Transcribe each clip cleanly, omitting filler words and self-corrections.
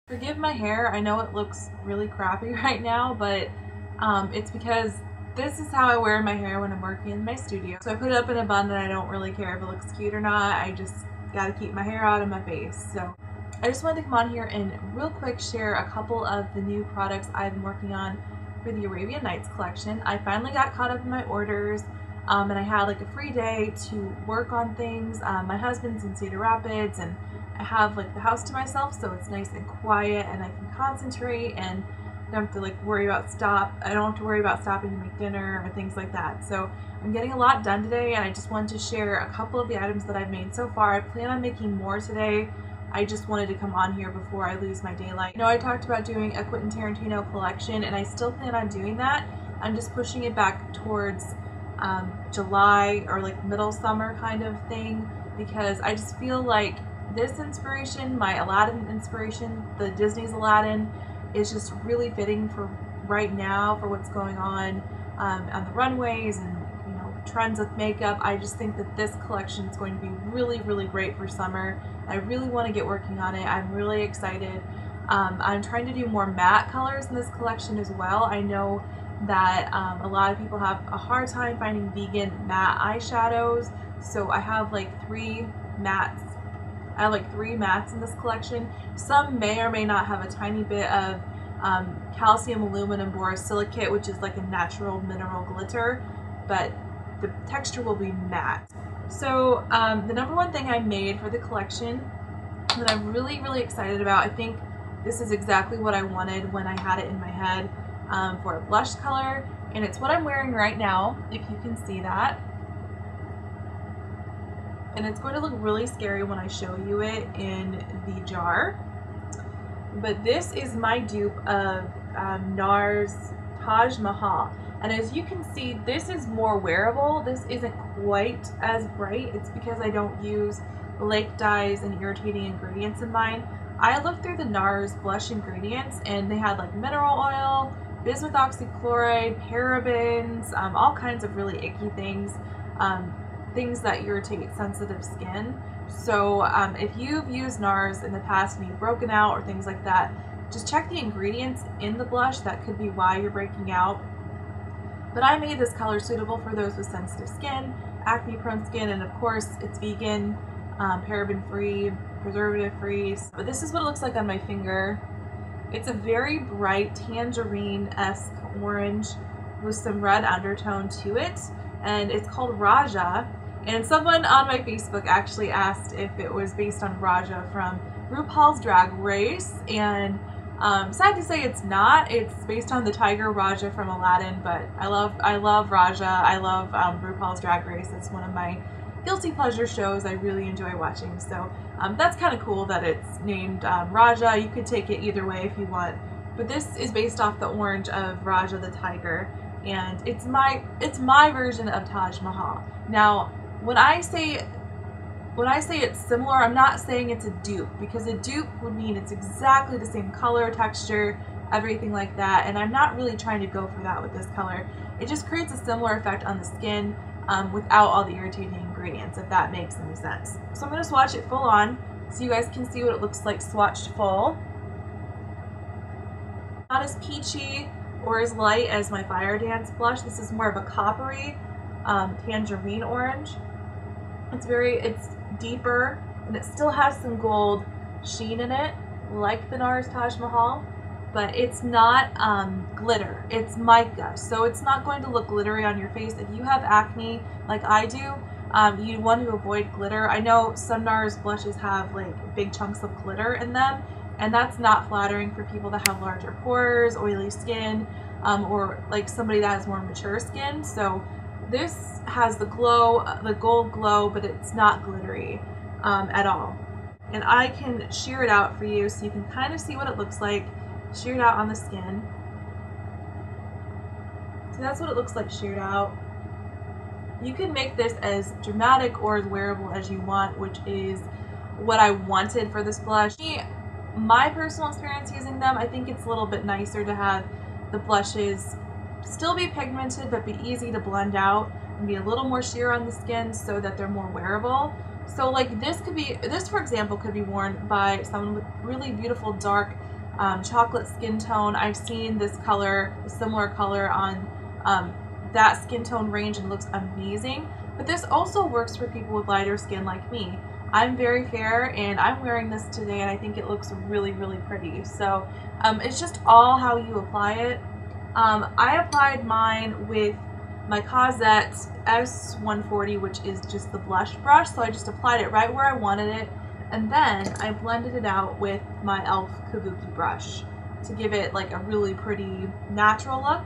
Forgive my hair, I know it looks really crappy right now, but it's because this is how I wear my hair when I'm working in my studio. So I put it up in a bun and I don't really care if it looks cute or not. I just gotta keep my hair out of my face. So I just wanted to come on here and real quick share a couple of the new products I've been working on for the Arabian Nights collection. I finally got caught up in my orders and I had like a free day to work on things. My husband's in Cedar Rapids and I have like the house to myself, so it's nice and quiet and I can concentrate and don't have to like worry about I don't have to worry about stopping to make dinner or things like that. So I'm getting a lot done today and I just wanted to share a couple of the items that I've made so far. I plan on making more today. I just wanted to come on here before I lose my daylight. I talked about doing a Quentin Tarantino collection and I still plan on doing that. I'm just pushing it back towards July or like middle summer kind of thing, because I just feel like this inspiration, my Aladdin inspiration, the Disney's Aladdin, is just really fitting for right now for what's going on the runways and trends with makeup. I just think that this collection is going to be really, really great for summer. I really want to get working on it. I'm really excited. I'm trying to do more matte colors in this collection as well. I know that a lot of people have a hard time finding vegan matte eyeshadows, so I have like three mattes. I have like 3 mattes in this collection. Some may or may not have a tiny bit of calcium aluminum borosilicate, which is like a natural mineral glitter, but the texture will be matte. So the number one thing I made for the collection that I'm really, really excited about, I think this is exactly what I wanted when I had it in my head for a blush color, and it's what I'm wearing right now, if you can see that. And it's going to look really scary when I show you it in the jar. But this is my dupe of NARS Taj Mahal. And as you can see, this is more wearable. This isn't quite as bright. It's because I don't use lake dyes and irritating ingredients in mine. I looked through the NARS blush ingredients and they had like mineral oil, bismuth oxychloride, parabens, all kinds of really icky things. Things that irritate sensitive skin. So if you've used NARS in the past and you've broken out or things like that, just check the ingredients in the blush. That could be why you're breaking out. But I made this color suitable for those with sensitive skin, acne prone skin, and of course it's vegan, paraben free, preservative free. But this is what it looks like on my finger. It's a very bright tangerine-esque orange with some red undertone to it, and it's called Raja. And someone on my Facebook actually asked if it was based on Raja from RuPaul's Drag Race, and sad to say it's not. It's based on the tiger Raja from Aladdin, but I love Raja. I love RuPaul's Drag Race. It's one of my guilty pleasure shows I really enjoy watching. So that's kind of cool that it's named Raja. You could take it either way if you want, but this is based off the orange of Raja the tiger, and it's my version of Taj Mahal. Now, when I say it's similar, I'm not saying it's a dupe, because a dupe would mean it's exactly the same color, texture, everything like that, and I'm not really trying to go for that with this color. It just creates a similar effect on the skin without all the irritating ingredients, if that makes any sense. So I'm going to swatch it full on so you guys can see what it looks like swatched full. Not as peachy or as light as my Fire Dance blush. This is more of a coppery tangerine orange. It's deeper, and it still has some gold sheen in it, like the NARS Taj Mahal, but it's not glitter. It's mica, so it's not going to look glittery on your face. If you have acne like I do, you want to avoid glitter. I know some NARS blushes have like big chunks of glitter in them, and that's not flattering for people that have larger pores, oily skin, or like somebody that has more mature skin. So this has the glow, the gold glow, but it's not glittery at all. And I can shear it out for you so you can kind of see what it looks like, shear it out on the skin. So that's what it looks like sheared out. You can make this as dramatic or as wearable as you want, which is what I wanted for this blush. My personal experience using them, I think it's a little bit nicer to have the blushes still be pigmented but be easy to blend out and be a little more sheer on the skin so that they're more wearable. So like this for example could be worn by someone with really beautiful dark chocolate skin tone. I've seen this color, a similar color on that skin tone range, and it looks amazing. But this also works for people with lighter skin like me. I'm very fair and I'm wearing this today and I think it looks really, really pretty. So it's just all how you apply it. I applied mine with my Cosette S140, which is just the blush brush. So I just applied it right where I wanted it. And then I blended it out with my e.l.f. Kabuki brush to give it like a really pretty natural look.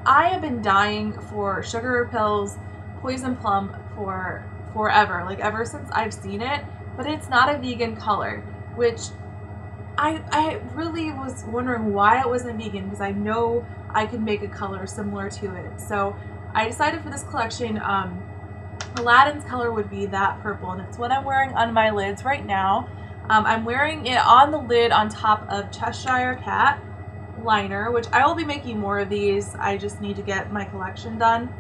I have been dying for Sugarpill's Poison Plum for forever, like ever since I've seen it, but it's not a vegan color, which I really was wondering why it wasn't vegan, because I know I could make a color similar to it. So I decided for this collection, Aladdin's color would be that purple, and it's what I'm wearing on my lids right now. I'm wearing it on the lid on top of Cheshire Cat liner, which I will be making more of these. I just need to get my collection done.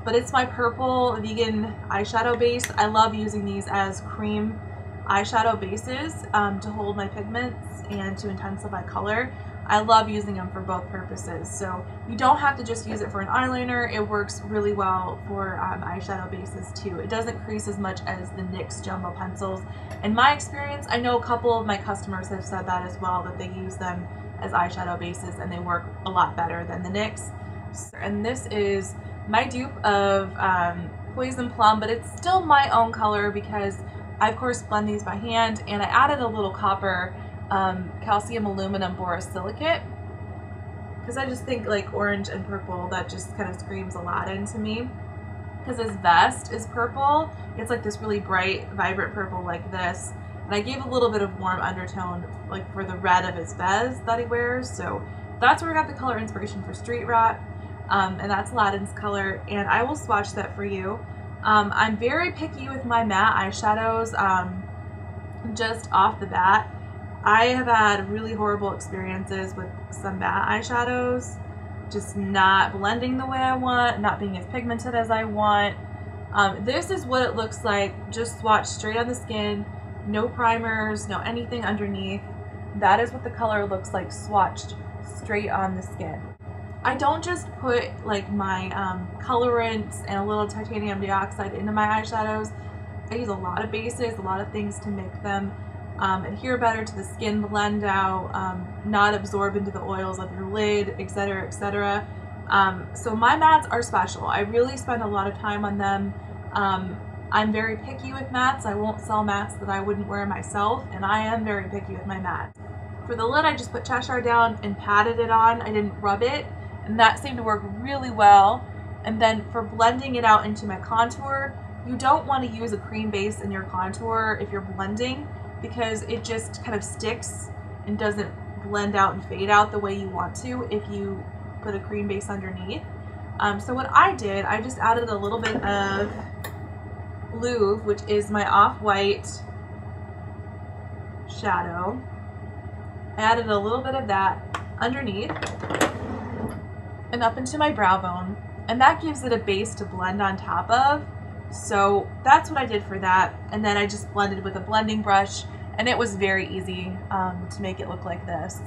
But it's my purple vegan eyeshadow base. I love using these as cream eyeshadow bases to hold my pigments and to intensify color. I love using them for both purposes. So you don't have to just use it for an eyeliner. It works really well for eyeshadow bases too. It doesn't crease as much as the NYX jumbo pencils. In my experience, I know a couple of my customers have said that as well, that they use them as eyeshadow bases and they work a lot better than the NYX. And this is my dupe of Poison Plum, but it's still my own color because I of course blend these by hand, and I added a little copper calcium aluminum borosilicate because I just think like orange and purple, that just kind of screams Aladdin to me. Because his vest is purple, it's like this really bright, vibrant purple like this, and I gave a little bit of warm undertone like for the red of his vest that he wears. So that's where I got the color inspiration for Street Rat. And that's Aladdin's color, and I will swatch that for you. I'm very picky with my matte eyeshadows just off the bat. I have had really horrible experiences with some matte eyeshadows, just not blending the way I want, not being as pigmented as I want. This is what it looks like, just swatched straight on the skin, no primers, no anything underneath. That is what the color looks like swatched straight on the skin. I don't just put like my colorants and a little titanium dioxide into my eyeshadows. I use a lot of bases, a lot of things to make them adhere better to the skin, blend out, not absorb into the oils of your lid, etc., etc. So my mattes are special. I really spend a lot of time on them. I'm very picky with mattes. I won't sell mattes that I wouldn't wear myself, and I am very picky with my mattes. For the lid, I just put Cheshire down and patted it on. I didn't rub it, and that seemed to work really well. And then for blending it out into my contour, you don't want to use a cream base in your contour if you're blending, because it just kind of sticks and doesn't blend out and fade out the way you want to if you put a cream base underneath. So what I did, I just added a little bit of Louvre, which is my off-white shadow. I added a little bit of that underneath and up into my brow bone, and that gives it a base to blend on top of. So that's what I did for that, and then I just blended with a blending brush, and it was very easy to make it look like this.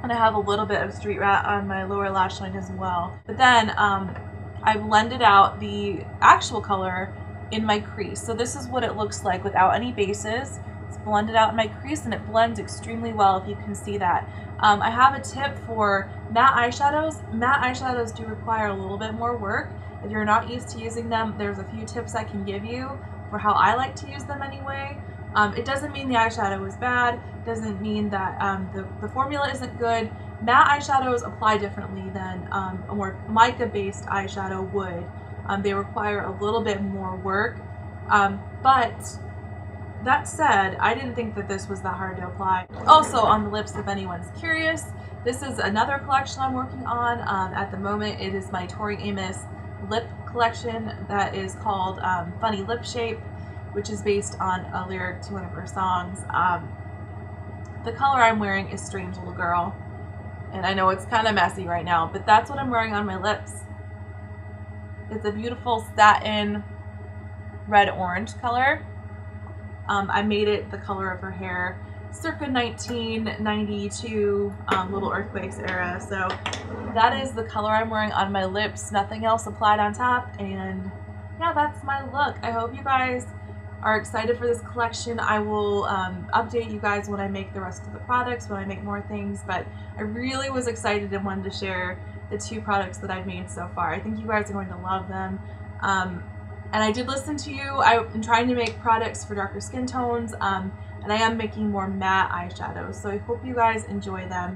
And I have a little bit of Street Rat on my lower lash line as well. But then I blended out the actual color in my crease. So this is what it looks like without any bases. It's blended out in my crease, and it blends extremely well, if you can see that. I have a tip for matte eyeshadows. Matte eyeshadows do require a little bit more work. If you're not used to using them, there's a few tips I can give you for how I like to use them anyway. It doesn't mean the eyeshadow is bad. It doesn't mean that the formula isn't good. Matte eyeshadows apply differently than a more mica-based eyeshadow would. They require a little bit more work. But that said, I didn't think that this was that hard to apply. Also on the lips, if anyone's curious, this is another collection I'm working on. At the moment, it is my Tori Amos lip collection that is called Funny Lip Shape, which is based on a lyric to one of her songs. The color I'm wearing is Strange Little Girl, and I know it's kind of messy right now, but that's what I'm wearing on my lips. It's a beautiful satin red-orange color. I made it the color of her hair, circa 1992 little earthquakes era. So that is the color I'm wearing on my lips, nothing else applied on top, and yeah, that's my look. I hope you guys are excited for this collection. I will update you guys when I make the rest of the products, when I make more things, but I really was excited and wanted to share the 2 products that I've made so far. I think you guys are going to love them. And I did listen to you. I'm trying to make products for darker skin tones, and I am making more matte eyeshadows, so I hope you guys enjoy them.